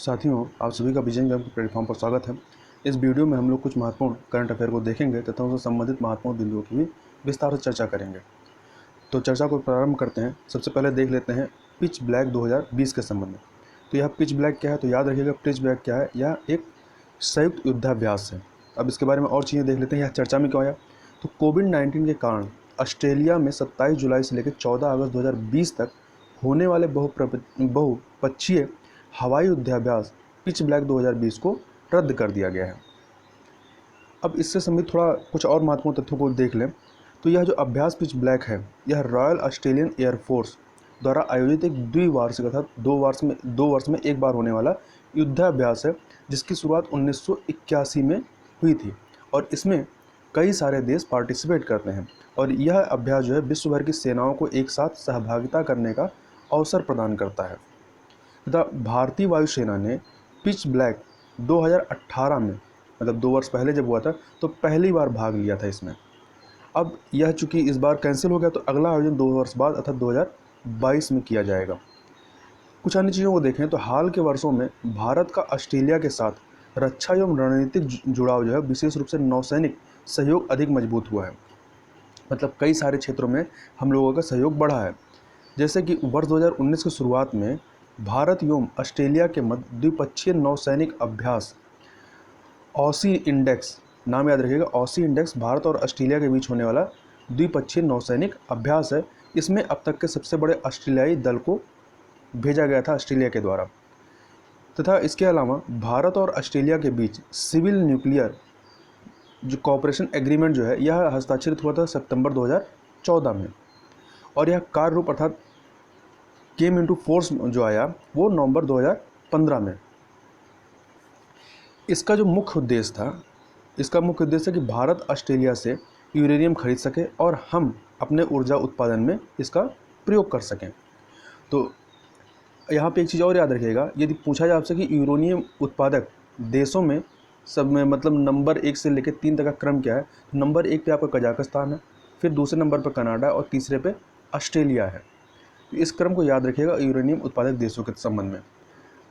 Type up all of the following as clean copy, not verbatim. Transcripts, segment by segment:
साथियों, आप सभी का विजन ज्ञान के प्लेटफॉर्म पर स्वागत है। इस वीडियो में हम लोग कुछ महत्वपूर्ण करंट अफेयर को देखेंगे तथा उनसे संबंधित महत्वपूर्ण बिंदुओं की भी विस्तार से चर्चा करेंगे। तो चर्चा को प्रारंभ करते हैं। सबसे पहले देख लेते हैं पिच ब्लैक 2020 के संबंध में। तो यह पिच ब्लैक क्या है, तो याद रखिएगा पिच ब्लैक क्या है, यह एक संयुक्त युद्धाभ्यास है। अब इसके बारे में और चीज़ें देख लेते हैं, यह चर्चा में क्यों आया। तो कोविड-19 के कारण ऑस्ट्रेलिया में 27 जुलाई से लेकर 14 अगस्त 2020 तक होने वाले बहुपक्षीय हवाई युद्धाभ्यास पिच ब्लैक 2020 को रद्द कर दिया गया है। अब इससे संबंधित थोड़ा कुछ और महत्वपूर्ण तथ्यों को देख लें। तो यह जो अभ्यास पिच ब्लैक है, यह रॉयल ऑस्ट्रेलियन एयरफोर्स द्वारा आयोजित एक द्विवार्षिक अर्थात 2 वर्ष में एक बार होने वाला युद्धाभ्यास है, जिसकी शुरुआत 1981 में हुई थी और इसमें कई सारे देश पार्टिसिपेट करते हैं। और यह अभ्यास जो है विश्व भर की सेनाओं को एक साथ सहभागिता करने का अवसर प्रदान करता है। तथा भारतीय वायुसेना ने पिच ब्लैक 2018 में, मतलब 2 वर्ष पहले जब हुआ था, तो पहली बार भाग लिया था इसमें। अब यह चूँकि इस बार कैंसिल हो गया, तो अगला आयोजन 2 वर्ष बाद अर्थात 2022 में किया जाएगा। कुछ अन्य चीज़ों को देखें तो हाल के वर्षों में भारत का ऑस्ट्रेलिया के साथ रक्षा एवं रणनीतिक जुड़ाव जो है, विशेष रूप से नौसैनिक सहयोग अधिक मजबूत हुआ है। मतलब कई सारे क्षेत्रों में हम लोगों का सहयोग बढ़ा है। जैसे कि वर्ष 2019 की शुरुआत में भारत एवं ऑस्ट्रेलिया के मध्य द्विपक्षीय नौसैनिक अभ्यास ऑसी इंडेक्स, नाम याद रखिएगा, ऑसी इंडेक्स भारत और ऑस्ट्रेलिया के बीच होने वाला द्विपक्षीय नौसैनिक अभ्यास है। इसमें अब तक के सबसे बड़े ऑस्ट्रेलियाई दल को भेजा गया था ऑस्ट्रेलिया के द्वारा। तथा इसके अलावा भारत और ऑस्ट्रेलिया के बीच सिविल न्यूक्लियर जो कॉपरेशन एग्रीमेंट जो है, यह हस्ताक्षरित हुआ था सितंबर 2014 में और यह कार्य रूप अर्थात केम इनटू फोर्स जो आया वो नवंबर 2015 में। इसका जो मुख्य उद्देश्य था, इसका मुख्य उद्देश्य है कि भारत ऑस्ट्रेलिया से यूरेनियम खरीद सके और हम अपने ऊर्जा उत्पादन में इसका प्रयोग कर सकें। तो यहाँ पे एक चीज़ और याद रखिएगा, यदि पूछा जाए आपसे कि यूरेनियम उत्पादक देशों में सब में मतलब नंबर 1 से लेकर 3 तक का क्रम क्या है, तो नंबर 1 पे आपका कजाकिस्तान है, फिर दूसरे नंबर पर कनाडा और तीसरे पे ऑस्ट्रेलिया है। तो इस क्रम को याद रखिएगा यूरेनियम उत्पादक देशों के संबंध में।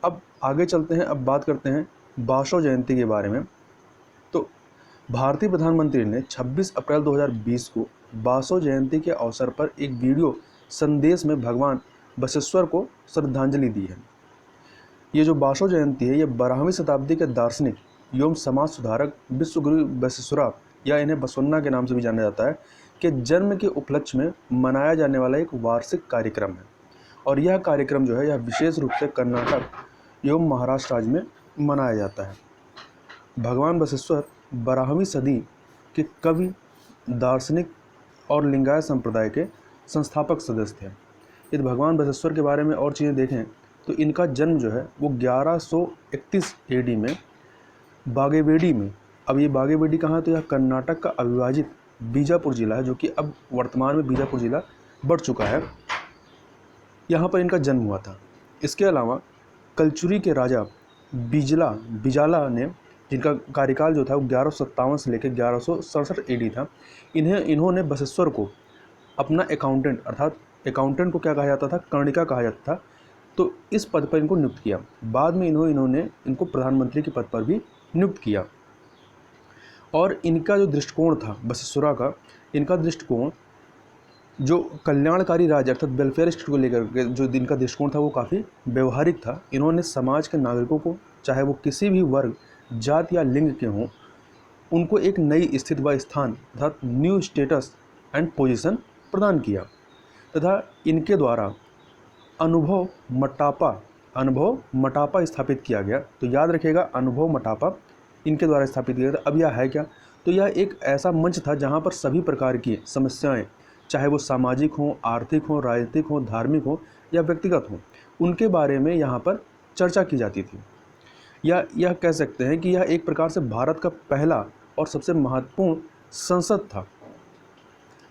अब आगे चलते हैं, अब बात करते हैं बाशो जयंती के बारे में। तो भारतीय प्रधानमंत्री ने 26 अप्रैल 2020 को बाशो जयंती के अवसर पर एक वीडियो संदेश में भगवान बसवेश्वर को श्रद्धांजलि दी है। ये जो बाशो जयंती है, ये 12वीं शताब्दी के दार्शनिक एवं समाज सुधारक विश्वगुरु बसवेश्वरा, या इन्हें बसवन्ना के नाम से भी जाना जाता है, के जन्म के उपलक्ष्य में मनाया जाने वाला एक वार्षिक कार्यक्रम है। और यह कार्यक्रम जो है, यह विशेष रूप से कर्नाटक एवं महाराष्ट्र राज्य में मनाया जाता है। भगवान बसवेश्वर 12वीं सदी के कवि, दार्शनिक और लिंगायत संप्रदाय के संस्थापक सदस्य थे। यदि भगवान बसवेश्वर के बारे में और चीज़ें देखें तो इनका जन्म जो है वो 1131 एडी में बागेवेडी में। अब ये बागेवेडी कहाँ है, तो यह कर्नाटक का अविभाजित बीजापुर जिला है, जो कि अब वर्तमान में बीजापुर जिला बढ़ चुका है। यहाँ पर इनका जन्म हुआ था। इसके अलावा कलचुरी के राजा बिजाला ने, जिनका कार्यकाल जो था वो 1157 से लेकर 1167 एडी था, इन्होंने बसवेश्वर को अपना अकाउंटेंट, अर्थात अकाउंटेंट को क्या कहा जाता था, कर्णिका कहा जाता था, तो इस पद पर इनको नियुक्त किया। बाद में इन्होंने इनको प्रधानमंत्री के पद पर भी नियुक्त किया। और इनका जो दृष्टिकोण था बसवेश्वरा का, इनका दृष्टिकोण जो कल्याणकारी राज्य अर्थात वेलफेयर स्टेट को लेकर के जो इनका दृष्टिकोण था वो काफ़ी व्यवहारिक था। इन्होंने समाज के नागरिकों को, चाहे वो किसी भी वर्ग, जाति या लिंग के हों, उनको एक नई स्थिति व स्थान अर्थात न्यू स्टेटस एंड पोजीशन प्रदान किया। तथा इनके द्वारा अनुभव मटापा स्थापित किया गया। तो याद रखिएगा, अनुभव मटापा इनके द्वारा स्थापित किया गया। अब यह है क्या, तो यह एक ऐसा मंच था जहाँ पर सभी प्रकार की समस्याएं, चाहे वो सामाजिक हों, आर्थिक हों, राजनीतिक हों, धार्मिक हों या व्यक्तिगत हों, उनके बारे में यहाँ पर चर्चा की जाती थी। या यह कह सकते हैं कि यह एक प्रकार से भारत का पहला और सबसे महत्वपूर्ण संसद था,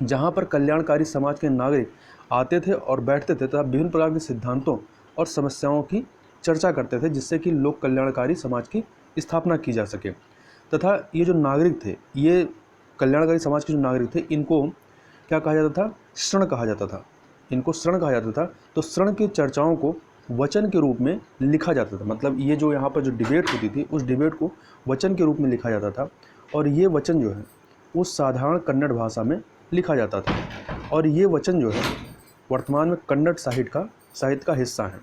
जहाँ पर कल्याणकारी समाज के नागरिक आते थे और बैठते थे तथा विभिन्न प्रकार के सिद्धांतों और समस्याओं की चर्चा करते थे, जिससे कि लोक कल्याणकारी समाज की स्थापना की जा सके। तथा ये जो नागरिक थे, ये कल्याणकारी समाज के जो नागरिक थे, इनको क्या कहा जाता था, शरण कहा जाता था। इनको शरण कहा जाता था। तो शरण की चर्चाओं को वचन के रूप में लिखा जाता था। मतलब ये जो यहाँ पर जो डिबेट होती थी उस डिबेट को वचन के रूप में लिखा जाता था, और ये वचन जो है वो साधारण कन्नड़ भाषा में लिखा जाता था। और ये वचन जो है वर्तमान में कन्नड़ साहित्य का हिस्सा है।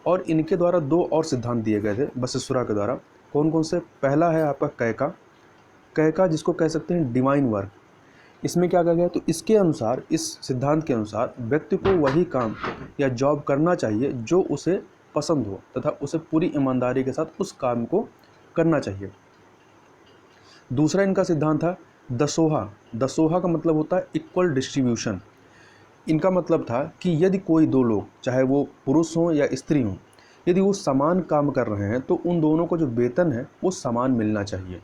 और इनके द्वारा 2 और सिद्धांत दिए गए थे बसवेश्वरा के द्वारा। कौन कौन से? पहला है आपका कैका, जिसको कह सकते हैं डिवाइन वर्क। इसमें क्या कहा गया? तो इसके अनुसार, इस सिद्धांत के अनुसार व्यक्ति को वही काम या जॉब करना चाहिए जो उसे पसंद हो, तथा उसे पूरी ईमानदारी के साथ उस काम को करना चाहिए। दूसरा इनका सिद्धांत था दसोहा का मतलब होता है इक्वल डिस्ट्रीब्यूशन। इनका मतलब था कि यदि कोई 2 लोग, चाहे वो पुरुष हों या स्त्री हों, यदि वो समान काम कर रहे हैं तो उन दोनों को जो वेतन है वो समान मिलना चाहिए।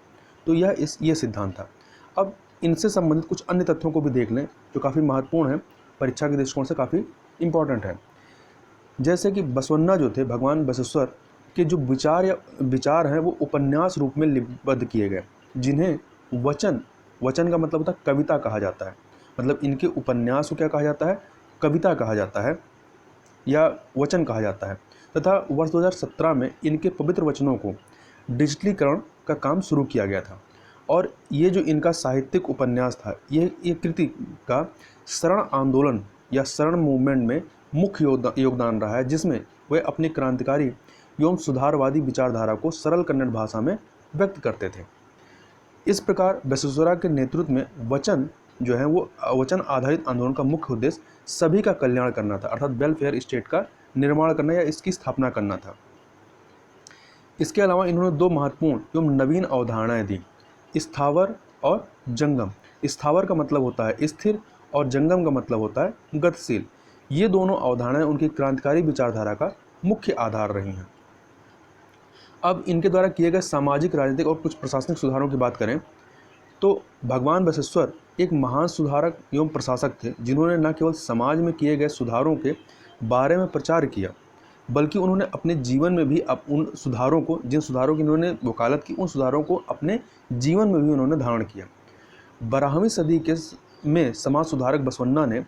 तो ये सिद्धांत था। अब इनसे संबंधित कुछ अन्य तथ्यों को भी देख लें जो काफ़ी महत्वपूर्ण है, परीक्षा के दृष्टिकोण से काफ़ी इम्पॉर्टेंट है। जैसे कि बसवन्ना जो थे, भगवान बसवेश्वर के जो विचार हैं वो उपन्यास रूप में लिपिबद्ध किए गए, जिन्हें वचन का मतलब होता है कविता कहा जाता है। मतलब इनके उपन्यास को क्या कहा जाता है? कविता कहा जाता है या वचन कहा जाता है। तथा वर्ष 2017 में इनके पवित्र वचनों को डिजिटलीकरण का काम शुरू किया गया था। और ये जो इनका साहित्यिक उपन्यास था, ये कृति का शरण आंदोलन या शरण मूवमेंट में मुख्य योगदान रहा है, जिसमें वे अपनी क्रांतिकारी एवं सुधारवादी विचारधारा को सरल कन्नड़ भाषा में व्यक्त करते थे। इस प्रकार बसवेश्वरा के नेतृत्व में वचन जो है वो वचन आधारित आंदोलन का मुख्य उद्देश्य सभी का कल्याण करना था, अर्थात वेलफेयर स्टेट का निर्माण करना या इसकी स्थापना करना था। इसके अलावा इन्होंने 2 महत्वपूर्ण एवं नवीन अवधारणाएं दी, स्थावर और जंगम। स्थावर का मतलब होता है स्थिर और जंगम का मतलब होता है गतिशील। ये दोनों अवधारणाएं उनकी क्रांतिकारी विचारधारा का मुख्य आधार रही हैं। अब इनके द्वारा किए गए सामाजिक, राजनीतिक और कुछ प्रशासनिक सुधारों की बात करें तो भगवान बसवेश्वर एक महान सुधारक एवं प्रशासक थे, जिन्होंने न केवल समाज में किए गए सुधारों के बारे में प्रचार किया, बल्कि उन्होंने अपने जीवन में भी उन सुधारों को, जिन सुधारों की उन्होंने वकालत की, उन सुधारों को अपने जीवन में भी उन्होंने धारण किया। 12वीं सदी में समाज सुधारक बसवन्ना ने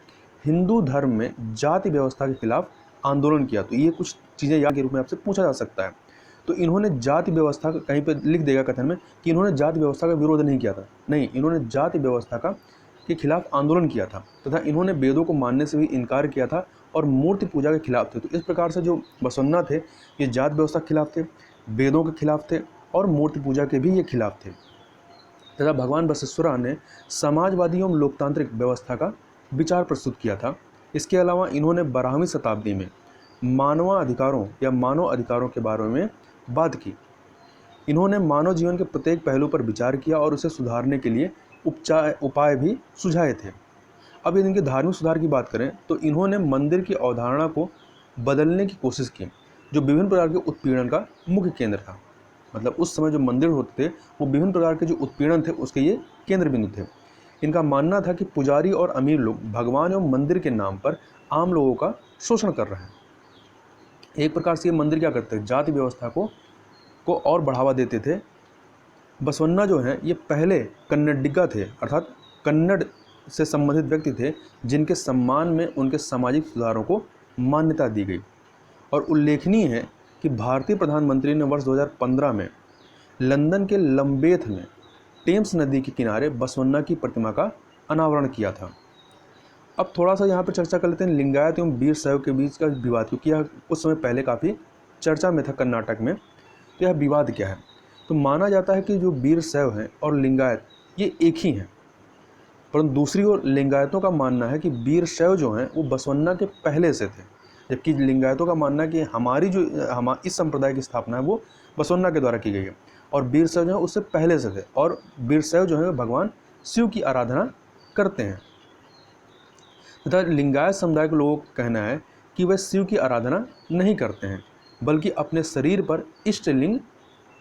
हिंदू धर्म में जाति व्यवस्था के खिलाफ आंदोलन किया। तो ये कुछ चीज़ें यहाँ के रूप में आपसे पूछा जा सकता है। तो इन्होंने जाति व्यवस्था का, कहीं पर लिख देगा कथन में कि इन्होंने जाति व्यवस्था का विरोध नहीं किया था, नहीं, इन्होंने जाति व्यवस्था के खिलाफ आंदोलन किया था, तथा इन्होंने वेदों को मानने से भी इनकार किया था और मूर्ति पूजा के खिलाफ थे। तो इस प्रकार से जो बसवन्ना थे ये जाति व्यवस्था के खिलाफ थे, वेदों के खिलाफ थे और मूर्ति पूजा के भी ये खिलाफ थे। तथा भगवान बसवेश्वरा ने समाजवादी एवं लोकतांत्रिक व्यवस्था का विचार प्रस्तुत किया था। इसके अलावा इन्होंने 12वीं शताब्दी में मानव अधिकारों के बारे में बात की। इन्होंने मानव जीवन के प्रत्येक पहलू पर विचार किया और उसे सुधारने के लिए उपाय भी सुझाए थे। अब यदि इनके धार्मिक सुधार की बात करें तो इन्होंने मंदिर की अवधारणा को बदलने की कोशिश की, जो विभिन्न प्रकार के उत्पीड़न का मुख्य केंद्र था। मतलब उस समय जो मंदिर होते थे वो विभिन्न प्रकार के जो उत्पीड़न थे उसके ये केंद्र बिंदु थे। इनका मानना था कि पुजारी और अमीर लोग भगवान एवं मंदिर के नाम पर आम लोगों का शोषण कर रहे हैं। एक प्रकार से ये मंदिर क्या करते थे? जाति व्यवस्था को और बढ़ावा देते थे। बसवन्ना जो हैं ये पहले कन्नडिगा थे, अर्थात कन्नड़ से संबंधित व्यक्ति थे जिनके सम्मान में उनके सामाजिक सुधारों को मान्यता दी गई। और उल्लेखनीय है कि भारतीय प्रधानमंत्री ने वर्ष 2015 में लंदन के लंबेथ में टेम्स नदी के किनारे बसवन्ना की प्रतिमा का अनावरण किया था। अब थोड़ा सा यहाँ पर चर्चा कर लेते हैं लिंगायत एवं वीरशैव के बीच का विवाद, क्योंकि यह उस समय पहले काफ़ी चर्चा में था कर्नाटक में। तो यह विवाद क्या है? तो माना जाता है कि जो वीरशैव हैं और लिंगायत ये एक ही हैं, परंतु दूसरी ओर लिंगायतों का मानना है कि वीरशैव जो हैं वो बसवन्ना के पहले से थे, जबकि लिंगायतों का मानना है कि इस संप्रदाय की स्थापना है वो बसवन्ना के द्वारा की गई है, और वीरशैव जो है उससे पहले से थे, और वीरशैव जो है भगवान शिव की आराधना करते हैं। तथा लिंगायत समुदाय के लोगों का कहना है कि वे शिव की आराधना नहीं करते हैं, बल्कि अपने शरीर पर इष्टलिंग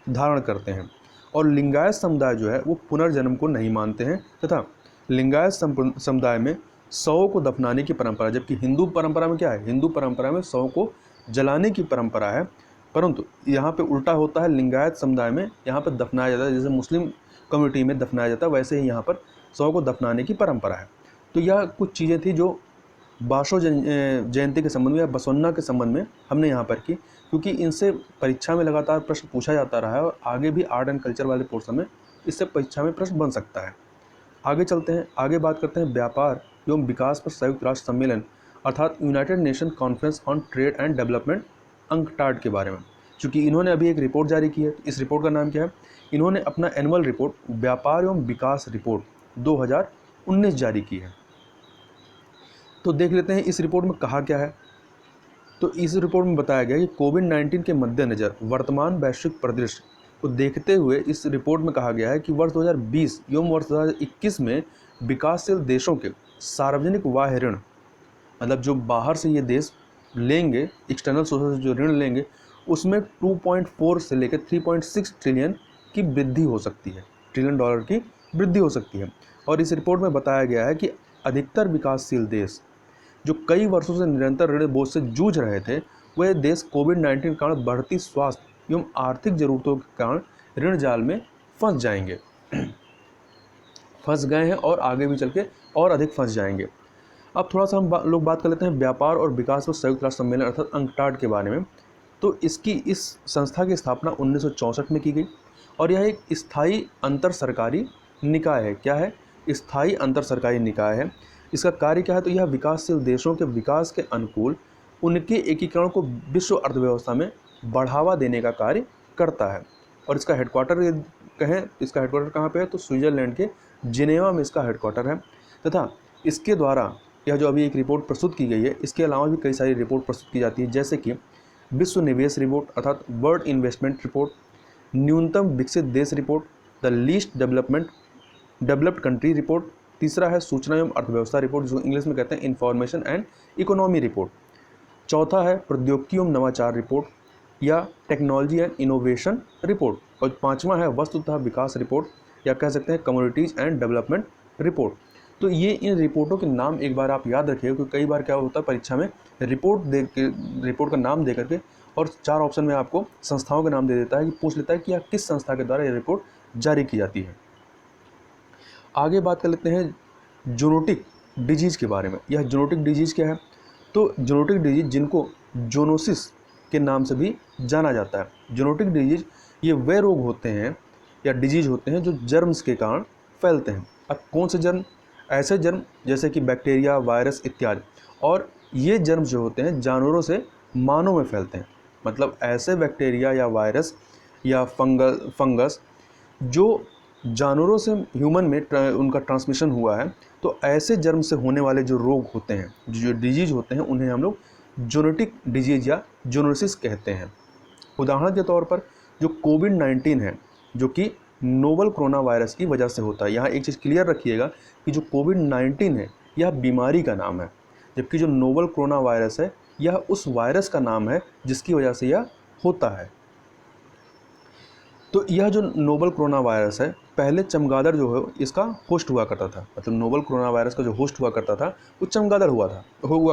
धारण करते हैं। और लिंगायत समुदाय जो है वो पुनर्जन्म को नहीं मानते हैं, तथा लिंगायत समुदाय में शवों को दफनाने की परंपरा, जबकि हिंदू परंपरा में क्या है? हिंदू परंपरा में शवों को जलाने की परंपरा है, परंतु यहाँ पे उल्टा होता है। लिंगायत समुदाय में यहाँ पर दफनाया जाता है, जैसे मुस्लिम कम्युनिटी में दफनाया जाता है वैसे ही यहाँ पर शवों को दफनाने की परंपरा है। तो यह कुछ चीज़ें थी जो बाशो जयंती के संबंध में या बसवन्ना के संबंध में हमने यहाँ पर की, क्योंकि इनसे परीक्षा में लगातार प्रश्न पूछा जाता रहा है और आगे भी आर्ट एंड कल्चर वाले पोर्शन में इससे परीक्षा में प्रश्न बन सकता है। आगे चलते हैं, आगे बात करते हैं व्यापार एवं विकास पर संयुक्त राष्ट्र सम्मेलन अर्थात United nation conference on trade and development UNCTAD के बारे में। चूँकि इन्होंने अभी एक रिपोर्ट जारी की है, इस रिपोर्ट का नाम क्या है? इन्होंने अपना एनुअल रिपोर्ट व्यापार एवं विकास रिपोर्ट 2019 जारी की है। तो देख लेते हैं इस रिपोर्ट में कहा क्या है। तो इस रिपोर्ट में बताया गया कि कोविड-19 के मद्देनज़र वर्तमान वैश्विक परिदृश्य को देखते हुए इस रिपोर्ट में कहा गया है कि वर्ष 2020 एवं वर्ष 2021 में विकासशील देशों के सार्वजनिक बाह्य ऋण, मतलब जो बाहर से ये देश लेंगे, एक्सटर्नल सोर्सेज से जो ऋण लेंगे, उसमें 2.4 से लेकर 3.6 ट्रिलियन की वृद्धि हो सकती है, ट्रिलियन डॉलर की वृद्धि हो सकती है। और इस रिपोर्ट में बताया गया है कि अधिकतर विकासशील देश जो कई वर्षों से निरंतर ऋण बोझ से जूझ रहे थे, वह देश कोविड-19 के कारण बढ़ती स्वास्थ्य एवं आर्थिक जरूरतों के कारण ऋण जाल में फंस जाएंगे, फंस गए हैं और आगे भी चल के और अधिक फंस जाएंगे। अब थोड़ा सा हम लोग बात कर लेते हैं व्यापार और विकास पर संयुक्त राष्ट्र सम्मेलन अर्थात अंकटाड के बारे में। तो इस संस्था की स्थापना 1964 में की गई और यह एक स्थायी अंतर सरकारी निकाय है। क्या है? स्थायी अंतर सरकारी निकाय है। इसका कार्य क्या है? तो यह विकासशील देशों के विकास के अनुकूल उनके एकीकरण को विश्व अर्थव्यवस्था में बढ़ावा देने का कार्य करता है। और इसका हेडक्वार्टर कहें, इसका हेडक्वार्टर कहाँ पे है? तो स्विट्ज़रलैंड के जिनेवा में इसका हेडक्वार्टर है। तथा इसके द्वारा यह जो अभी एक रिपोर्ट प्रस्तुत की गई है, इसके अलावा भी कई सारी रिपोर्ट प्रस्तुत की जाती है, जैसे कि विश्व निवेश रिपोर्ट अर्थात वर्ल्ड इन्वेस्टमेंट रिपोर्ट, न्यूनतम विकसित देश report, the least developed country report, तीसरा है सूचना एवं अर्थव्यवस्था रिपोर्ट जिसको इंग्लिश में कहते हैं इंफॉर्मेशन एंड इकोनॉमी रिपोर्ट, चौथा है प्रौद्योगिकी एवं नवाचार रिपोर्ट या टेक्नोलॉजी एंड इनोवेशन रिपोर्ट, और पांचवा है वस्तुतः विकास रिपोर्ट या कह सकते हैं कम्युनिटीज़ एंड डेवलपमेंट रिपोर्ट। तो ये इन रिपोर्टों के नाम एक बार आप याद रखिए, क्योंकि कई बार क्या होता है परीक्षा में रिपोर्ट का नाम दे करके और 4 ऑप्शन में आपको संस्थाओं के नाम दे देता है कि पूछ लेता है कि किस संस्था के द्वारा ये रिपोर्ट जारी की जाती है। आगे बात कर लेते हैं जूनोटिक डिजीज़ के बारे में। यह जूनोटिक डिजीज़ क्या है? तो जूनोटिक डिजीज़ जिनको जोनोसिस के नाम से भी जाना जाता है। जूनोटिक डिजीज़ ये वे रोग होते हैं या डिजीज़ होते हैं जो जर्म्स के कारण फैलते हैं। अब कौन से जर्म? ऐसे जर्म जैसे कि बैक्टीरिया, वायरस इत्यादि। और ये जर्म जो होते हैं जानवरों से मानव में फैलते हैं। मतलब ऐसे बैक्टीरिया या वायरस या फंगस जो जानवरों से ह्यूमन में उनका ट्रांसमिशन हुआ है, तो ऐसे जर्म से होने वाले जो रोग होते हैं, जो डिजीज़ होते हैं, उन्हें हम लोग जूनोटिक डिजीज़ या जूनोसिस कहते हैं। उदाहरण के तौर पर जो कोविड-19 है, जो कि नोवल कोरोना वायरस की वजह से होता है। यहाँ एक चीज़ क्लियर रखिएगा कि जो कोविड-19 है यह बीमारी का नाम है, जबकि जो नोवल कोरोना वायरस है यह उस वायरस का नाम है जिसकी वजह से यह होता है। तो यह जो नोवल कोरोना वायरस है, पहले चमगादड़ जो है इसका होस्ट हुआ करता था। मतलब नोवल कोरोना वायरस का जो होस्ट हुआ करता था वो चमगादड़ हुआ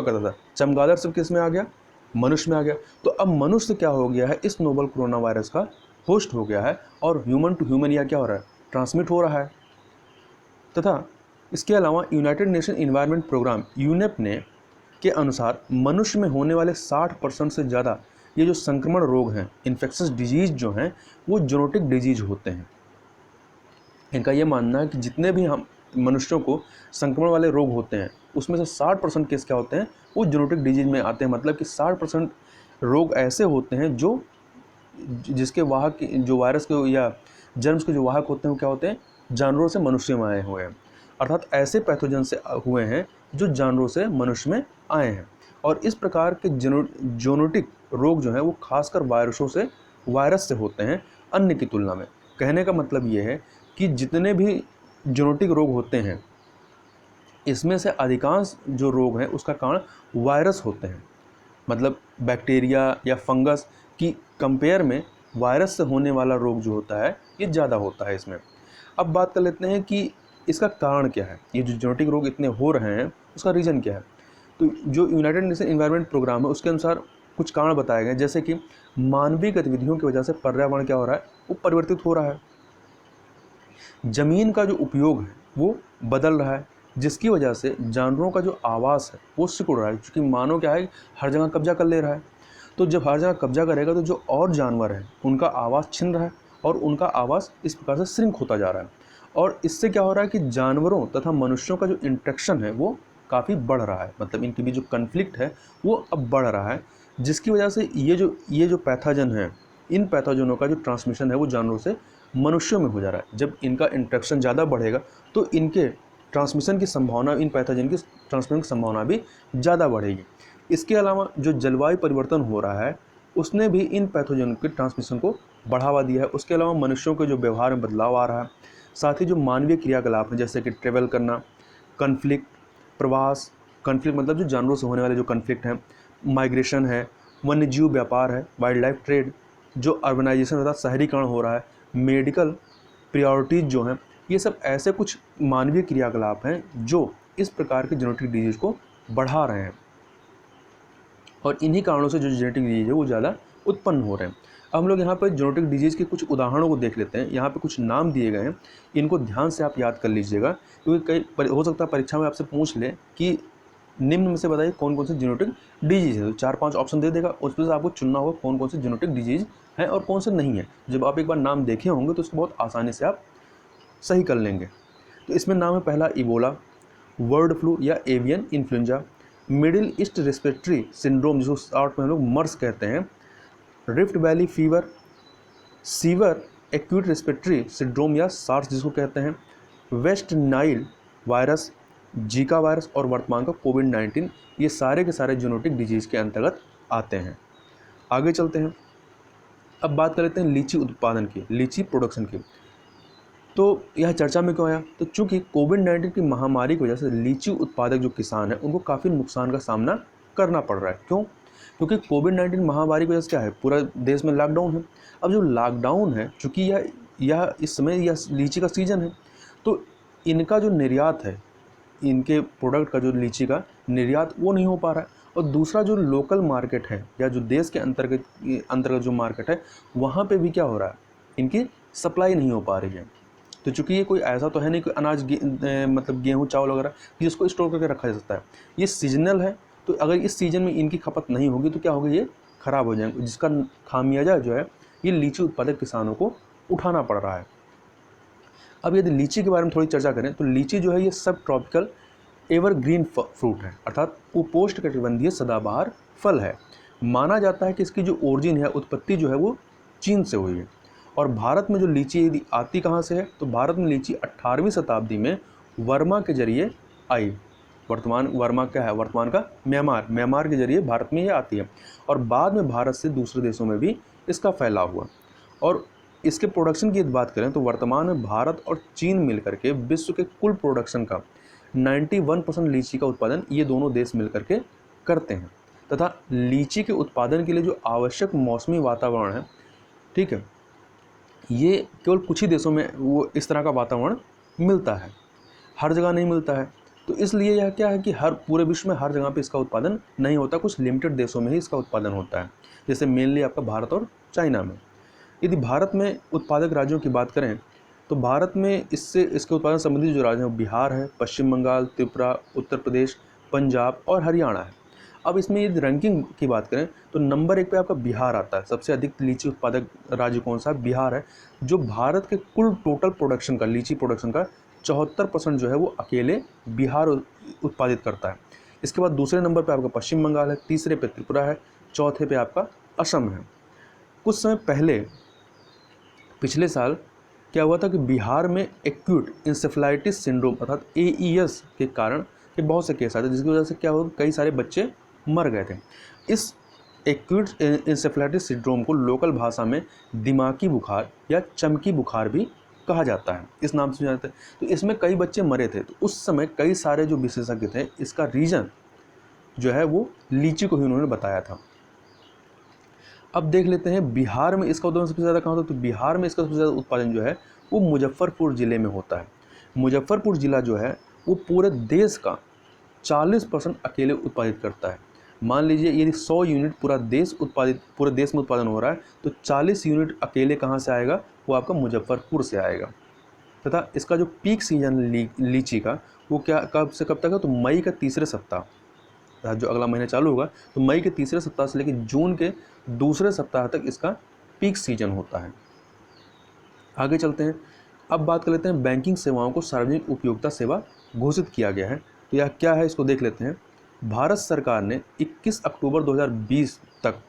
करता था। चमगादड़ से किस में आ गया? मनुष्य में आ गया। तो अब मनुष्य क्या हो गया है? इस नोवल कोरोना वायरस का होस्ट हो गया है और ह्यूमन टू ह्यूमन या क्या हो रहा है? ट्रांसमिट हो रहा है। तथा इसके अलावा United Nation Environment Programme UNEP ने के अनुसार मनुष्य में होने वाले 60% से ज़्यादा ये जो संक्रमण रोग हैं, इन्फेक्शस डिजीज़ जो हैं, वो जूनोटिक डिजीज़ होते हैं। इनका ये मानना है कि जितने भी हम मनुष्यों को संक्रमण वाले रोग होते हैं उसमें से 60% केस क्या होते हैं? वो जूनोटिक डिजीज़ में आते हैं। मतलब कि 60% रोग ऐसे होते हैं जो जिसके वाहक, जो वायरस के या जर्म्स के जो वाहक होते हैं वो क्या होते हैं? जानवरों से मनुष्य में आए हुए हैं। अर्थात ऐसे पैथोजन से हुए हैं जो जानवरों से मनुष्य में आए हैं। और इस प्रकार के जूनोटिक रोग जो हैं वो खासकर वायरस से होते हैं अन्य की तुलना में। कहने का मतलब ये है कि जितने भी जूनोटिक रोग होते हैं इसमें से अधिकांश जो रोग हैं उसका कारण वायरस होते हैं। मतलब बैक्टीरिया या फंगस की कंपेयर में वायरस से होने वाला रोग जो होता है ये ज़्यादा होता है इसमें। अब बात कर लेते हैं कि इसका कारण क्या है? ये जो जूनोटिक रोग इतने हो रहे हैं उसका रीज़न क्या है? तो जो यूनाइटेड नेशन एनवायरनमेंट प्रोग्राम है उसके अनुसार कुछ कारण बताए गए, जैसे कि मानवीय गतिविधियों की वजह से पर्यावरण क्या हो रहा है? वो परिवर्तित हो रहा है। ज़मीन का जो उपयोग है वो बदल रहा है। जिसकी वजह से जानवरों का जो आवास है वो सिकुड़ रहा है, क्योंकि मानव क्या है, हर जगह कब्जा कर ले रहा है। तो जब हर जगह कब्जा करेगा तो जो और जानवर हैं उनका आवास छिन रहा है और उनका आवास इस प्रकार से श्रिंक होता जा रहा है। और इससे क्या हो रहा है कि जानवरों तथा मनुष्यों का जो इंटरेक्शन है वो काफ़ी बढ़ रहा है, मतलब इनके बीच जो कन्फ्लिक्ट है वो अब बढ़ रहा है, जिसकी वजह से ये जो पैथोजन है, इन पैथोजनों का जो ट्रांसमिशन है वो जानवरों से मनुष्यों में हो जा रहा है। जब इनका इंटरेक्शन ज़्यादा बढ़ेगा तो इनके ट्रांसमिशन की संभावना, इन पैथोजन की ट्रांसमिशन की संभावना भी ज़्यादा बढ़ेगी। इसके अलावा जो जलवायु परिवर्तन हो रहा है उसने भी इन पैथोजन के ट्रांसमिशन को बढ़ावा दिया है। उसके अलावा मनुष्यों के जो व्यवहार में बदलाव आ रहा है, साथ ही जो मानवीय क्रियाकलाप हैं जैसे कि ट्रेवल करना, कन्फ्लिक्ट, प्रवास, कन्फ्लिक्ट मतलब जो जानवरों से होने वाले जो कन्फ्लिक्ट हैं, माइग्रेशन है, वन्यजीव व्यापार है, वाइल्ड लाइफ ट्रेड, जो अर्बनाइजेशन अर्थात शहरीकरण हो रहा है, मेडिकल प्रायोरिटीज़ जो हैं, ये सब ऐसे कुछ मानवीय क्रियाकलाप हैं जो इस प्रकार के जेनेटिक डिजीज़ को बढ़ा रहे हैं। और इन्हीं कारणों से जो जेनेटिक डिजीज़ है वो ज़्यादा उत्पन्न हो रहे हैं। अब हम लोग यहाँ पर जेनेटिक डिजीज़ के कुछ उदाहरणों को देख लेते हैं। यहाँ पे कुछ नाम दिए गए हैं, इनको ध्यान से आप याद कर लीजिएगा, क्योंकि हो सकता है परीक्षा में आपसे पूछ ले कि निम्न में से बताइए कौन कौन से जेनेटिक डिजीज़ है। तो 4-5 ऑप्शन दे देगा, उसमें से आपको चुनना होगा कौन कौन से जेनेटिक डिजीज़ हैं और कौन से नहीं है। जब आप एक बार नाम देखे होंगे तो उसको बहुत आसानी से आप सही कर लेंगे। तो इसमें नाम है पहला इबोला, बर्ड फ्लू या avian influenza, middle east respiratory syndrome जिसको शॉर्ट में हम लोग मर्स कहते हैं, rift valley fever, sewer acute respiratory syndrome या सार्स जिसको कहते हैं, West Nile virus, Zika virus और वर्तमान का कोविड-19, ये सारे के सारे जेनेटिक डिजीज़ के अंतर्गत आते हैं। आगे चलते हैं। अब बात कर लेते हैं लीची उत्पादन की, लीची प्रोडक्शन की। तो यह चर्चा में क्यों आया? तो चूँकि कोविड-19 की महामारी की वजह से लीची उत्पादक जो किसान हैं उनको काफ़ी नुकसान का सामना करना पड़ रहा है। क्यों? क्योंकि कोविड-19 महामारी की वजह से क्या है, पूरा देश में लॉकडाउन है। अब जो लॉकडाउन है, चूँकि यह इस समय यह लीची का सीज़न है, तो इनका जो निर्यात है, इनके प्रोडक्ट का जो लीची का निर्यात वो नहीं हो पा रहा है। और दूसरा जो लोकल मार्केट है या जो देश के अंतर्गत जो मार्केट है, वहाँ पे भी क्या हो रहा है, इनकी सप्लाई नहीं हो पा रही है। तो चूँकि ये कोई ऐसा तो है नहीं कि अनाज मतलब गेहूँ चावल वगैरह जिसको स्टोर करके रखा जा सकता है, ये सीजनल है। तो अगर इस सीज़न में इनकी खपत नहीं होगी तो क्या होगा, ये ख़राब हो जाएंगे, जिसका खामियाजा जो है ये लीची उत्पादक किसानों को उठाना पड़ रहा है। अब यदि लीची के बारे में थोड़ी चर्चा करें तो लीची जो है ये सब ट्रॉपिकल एवरग्रीन फ्रूट है, अर्थात उपोष्णकटिबंधीय सदाबहार फल है। माना जाता है कि इसकी जो ओरिजिन है, उत्पत्ति जो है वो चीन से हुई है। और भारत में जो लीची यदि आती कहाँ से है, तो भारत में लीची 18वीं शताब्दी में वर्मा के जरिए आई। वर्तमान वर्मा क्या है, वर्तमान का म्यांमार के जरिए भारत में ये आती है और बाद में भारत से दूसरे देशों में भी इसका फैलाव हुआ। और इसके प्रोडक्शन की यदि बात करें तो वर्तमान में भारत और चीन मिलकर के विश्व के कुल प्रोडक्शन का 91% लीची का उत्पादन ये दोनों देश मिलकर के करते हैं। तथा लीची के उत्पादन के लिए जो आवश्यक मौसमी वातावरण है, ठीक है, ये केवल कुछ ही देशों में वो इस तरह का वातावरण मिलता है, हर जगह नहीं मिलता है। तो इसलिए यह क्या है कि हर पूरे विश्व में हर जगह पे इसका उत्पादन नहीं होता, कुछ लिमिटेड देशों में ही इसका उत्पादन होता है, जैसे मेनली आपका भारत और चाइना में। यदि भारत में उत्पादक राज्यों की बात करें तो भारत में इसके उत्पादन संबंधी जो राज्य हैं बिहार है, पश्चिम बंगाल, त्रिपुरा, उत्तर प्रदेश, पंजाब और हरियाणा है। अब इसमें यदि रैंकिंग की बात करें तो नंबर 1 पे आपका बिहार आता है। सबसे अधिक लीची उत्पादक राज्य कौन सा है? बिहार है, जो भारत के कुल टोटल प्रोडक्शन का, लीची प्रोडक्शन का 74% जो है वो अकेले बिहार उत्पादित करता है। इसके बाद दूसरे नंबर पर आपका पश्चिम बंगाल है, तीसरे पे त्रिपुरा है, चौथे पे आपका असम है। कुछ समय पहले पिछले साल क्या हुआ था कि बिहार में एक्यूट इंसेफ्लाइटिस सिंड्रोम अर्थात AES के कारण के बहुत से केस आए थे, जिसकी वजह से क्या हुआ, कई सारे बच्चे मर गए थे। इस एक्यूट इंसेफ्लाइटिस सिंड्रोम को लोकल भाषा में दिमागी बुखार या चमकी बुखार भी कहा जाता है, इस नाम से जानते हैं। तो इसमें कई बच्चे मरे थे। तो उस समय कई सारे जो विशेषज्ञ थे, इसका रीज़न जो है वो लीची को ही उन्होंने बताया था। अब देख लेते हैं बिहार में इसका उत्पादन सबसे ज़्यादा कहाँ होता है। तो बिहार में इसका सबसे ज़्यादा उत्पादन जो है वो मुजफ्फरपुर ज़िले में होता है। मुजफ्फरपुर ज़िला जो है वो पूरे देश का 40% अकेले उत्पादित करता है। मान लीजिए यदि 100 यूनिट पूरे देश में उत्पादन हो रहा है तो 40 यूनिट अकेले कहाँ से आएगा, वो आपका मुजफ्फरपुर से आएगा। तथा इसका जो पीक सीजन लीची का वो क्या कब से कब तक है, तो मई का तीसरे सप्ताह, जो अगला महीना चालू होगा तो मई के तीसरे सप्ताह से लेकर जून के दूसरे सप्ताह तक इसका पीक सीजन होता है। आगे चलते हैं। अब बात कर लेते हैं बैंकिंग सेवाओं को सार्वजनिक उपयोगिता सेवा घोषित किया गया है, तो यह क्या है इसको देख लेते हैं। भारत सरकार ने 21 अक्टूबर 2020 तक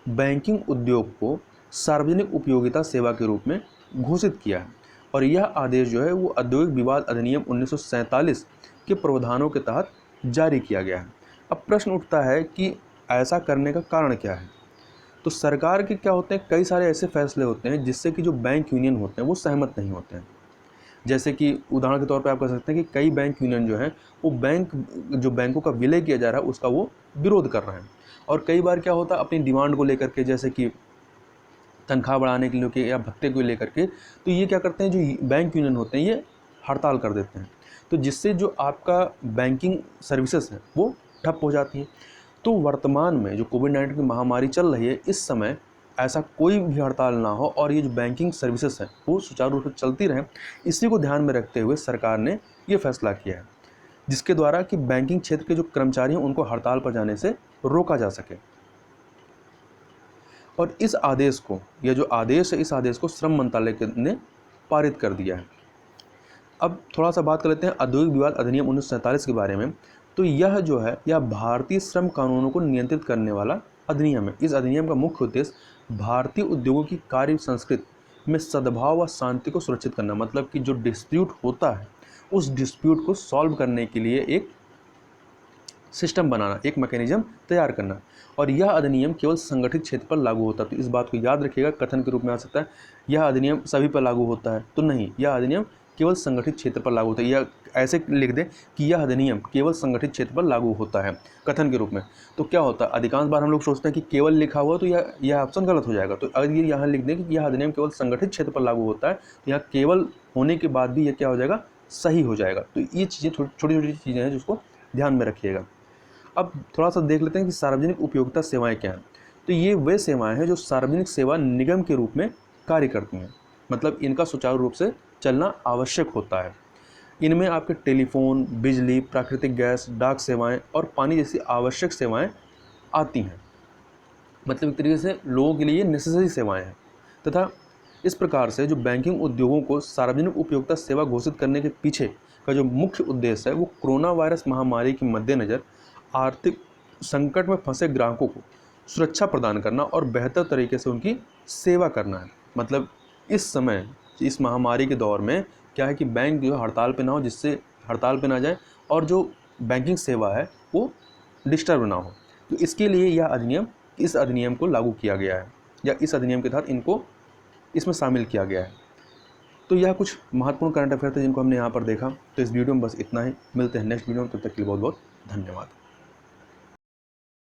बैंकिंग उद्योग को सार्वजनिक उपयोगिता सेवा के रूप में घोषित किया है, और यह आदेश जो है वो औद्योगिक विवाद अधिनियम 1947 के प्रावधानों के तहत जारी किया गया है। अब प्रश्न उठता है कि ऐसा करने का कारण क्या है। तो सरकार के क्या होते हैं, कई सारे ऐसे फैसले होते हैं जिससे कि जो बैंक यूनियन होते हैं वो सहमत नहीं होते हैं। जैसे कि उदाहरण के तौर पे आप कह सकते हैं कि कई बैंक यूनियन जो है वो जो बैंकों का विलय किया जा रहा है उसका वो विरोध कर रहे हैं, और कई बार क्या होता है अपनी डिमांड को लेकर के, जैसे कि तनख्वाह बढ़ाने के लिए या भत्ते को लेकर के, तो ये क्या करते हैं जो बैंक यूनियन होते हैं ये हड़ताल कर देते हैं, तो जिससे जो आपका बैंकिंग सर्विसेज है वो ठप हो जाती हैं। तो वर्तमान में जो कोविड-19 की महामारी चल रही है, इस समय ऐसा कोई भी हड़ताल ना हो और ये जो बैंकिंग सर्विसेज हैं वो सुचारू रूप से चलती रहें, इसी को ध्यान में रखते हुए सरकार ने ये फैसला किया है, जिसके द्वारा कि बैंकिंग क्षेत्र के जो कर्मचारी हैं उनको हड़ताल पर जाने से रोका जा सके। और इस आदेश को, यह जो आदेश है, इस आदेश को श्रम मंत्रालय ने पारित कर दिया है। अब थोड़ा सा बात कर लेते हैं औद्योगिक विवाद अधिनियम 1947 के बारे में। तो यह जो है यह भारतीय श्रम कानूनों को नियंत्रित करने वाला अधिनियम है। इस अधिनियम का मुख्य उद्देश्य भारतीय उद्योगों की कार्य संस्कृति में सद्भाव व शांति को सुरक्षित करना, मतलब कि जो डिस्प्यूट होता है उस डिस्प्यूट को सॉल्व करने के लिए एक सिस्टम बनाना, एक मैकेनिज्म तैयार करना। और यह अधिनियम केवल संगठित क्षेत्र पर लागू होता है। तो इस बात को याद रखिएगा, कथन के रूप में आ सकता है यह अधिनियम सभी पर लागू होता है, तो नहीं, यह अधिनियम केवल संगठित क्षेत्र पर लागू होता है, या ऐसे लिख दें कि यह अधिनियम केवल संगठित क्षेत्र पर लागू होता है कथन के रूप में। तो क्या होता है, अधिकांश बार हम लोग सोचते हैं कि केवल लिखा हुआ तो यह ऑप्शन गलत हो जाएगा। तो अगर ये यहाँ लिख दें कि यह अधिनियम केवल संगठित क्षेत्र पर लागू होता है, तो यहाँ केवल होने के बाद भी यह क्या हो जाएगा, सही हो जाएगा। तो ये चीज़ें छोटी छोटी चीज़ें हैं जिसको ध्यान में रखिएगा। अब थोड़ा सा देख लेते हैं कि सार्वजनिक उपयोगिता सेवाएं क्या हैं। तो ये वे सेवाएं हैं जो सार्वजनिक सेवा निगम के रूप में कार्य करती हैं, मतलब इनका सुचारू रूप से चलना आवश्यक होता है। इनमें आपके टेलीफोन, बिजली, प्राकृतिक गैस, डाक सेवाएं और पानी जैसी आवश्यक सेवाएं आती हैं, मतलब एक तरीके से लोगों के लिए नेसेसरी सेवाएं हैं। तथा इस प्रकार से जो बैंकिंग उद्योगों को सार्वजनिक उपयोगिता सेवा घोषित करने के पीछे का जो मुख्य उद्देश्य है वो कोरोना वायरस महामारी के मद्देनज़र आर्थिक संकट में फंसे ग्राहकों को सुरक्षा प्रदान करना और बेहतर तरीके से उनकी सेवा करना है। मतलब इस समय, इस महामारी के दौर में क्या है कि बैंक जो हड़ताल पे ना हो, जिससे हड़ताल पे ना जाए और जो बैंकिंग सेवा है वो डिस्टर्ब ना हो। तो इसके लिए यह इस अधिनियम को लागू किया गया है, या इस अधिनियम के तहत इनको इसमें शामिल किया गया है। तो यह कुछ महत्वपूर्ण करंट अफेयर थे जिनको हमने यहाँ पर देखा। तो इस वीडियो में बस इतना ही, मिलते हैं नेक्स्ट वीडियो में, तब तक के लिए बहुत बहुत धन्यवाद।